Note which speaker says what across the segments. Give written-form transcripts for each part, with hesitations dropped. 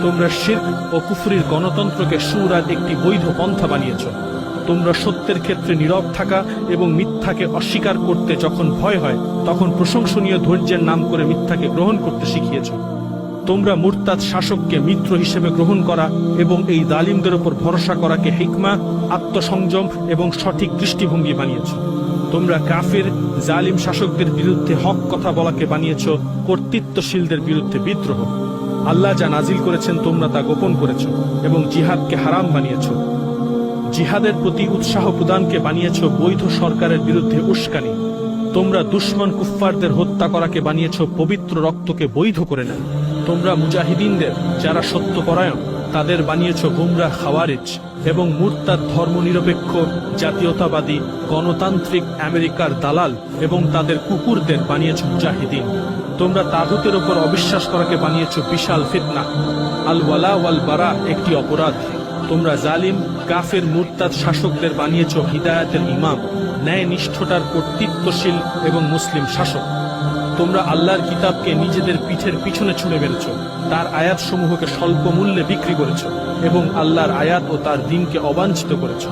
Speaker 1: তোমরা শিরক ও কুফরির গণতন্ত্রকে সুরার একটি বৈধ পন্থা বানিয়েছ। তোমরা সত্যের ক্ষেত্রে নীরব থাকা এবং মিথ্যাকে অস্বীকার করতে যখন ভয় হয় তখন প্রশংসনীয় ধৈর্যের নাম করে মিথ্যাকে গ্রহণ করতে শিখিয়েছ। তোমরা মুরতাদ শাসককে মিত্র হিসেবে গ্রহণ করা এবং এই জালিমদের উপর ভরসা করাকে হিকমা, আত্মসংযম এবং সঠিক দৃষ্টিভঙ্গি বানিয়েছ। তোমরা কাফির জালিম শাসকদের বিরুদ্ধে হক কথা বলাকে বানিয়েছ কর্তৃত্বশীলদের বিরুদ্ধে বিদ্রোহ। আল্লাহ যা নাজিল করেছেন তোমরা তা গোপন করেছ এবং জিহাদকে হারাম বানিয়েছ। জিহাদের প্রতি উৎসাহ প্রদানকে বানিয়েছ বৈধ সরকারের বিরুদ্ধে উস্কানি। তোমরা দুশমন কুফফারদের হত্যা করাকে বানিয়েছ পবিত্র রক্তকে বৈধ করে নেয়। তোমরা মুজাহিদিনদের যারা সত্যপরায়ণ তাদের বানিয়েছ গুমরাহ খাওয়ারিজ এবং মুরতাদ ধর্মনিরপেক্ষ জাতীয়তাবাদী গণতান্ত্রিক আমেরিকার দালাল এবং তাদের কুকুরদের বানিয়েছ মুজাহিদিন। তোমরা তাগুতের উপর অবিশ্বাস করাকে বানিয়েছ বিশাল ফিতনা। আল ওয়ালা ওয়াল বারা একটি অপরাধ। তোমরা জালিম কাফের মুরতাদ শাসকদের বানিয়েছ হিদায়াতের ইমাম, ন্যায় নিষ্ঠতার কর্তৃত্বশীল এবং মুসলিম শাসক। তোমরা আল্লাহর কিতাবকে নিজেদের পিঠের পিছনে ছুঁড়ে মেরেছ, তার আয়াতসমূহকে স্বল্প মূল্যে বিক্রি করেছ এবং আল্লাহর আয়াত ও তার দ্বীনকে অবাঞ্ছিত করেছ।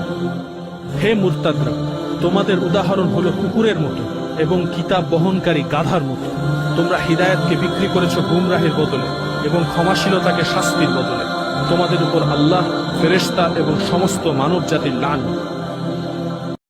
Speaker 1: হে মুরতাদরা, তোমাদের উদাহরণ হলো কুকুরের মতো এবং কিতাব বহনকারী গাধার মতো। তোমরা হিদায়াতকে বিক্রি করেছ গুমরাহের বদলে এবং ক্ষমাশীলতাকে শাস্তির বদলে। তোমাদের উপর আল্লাহ, ফেরেশতা এবং সমস্ত মানব জাতির লানত।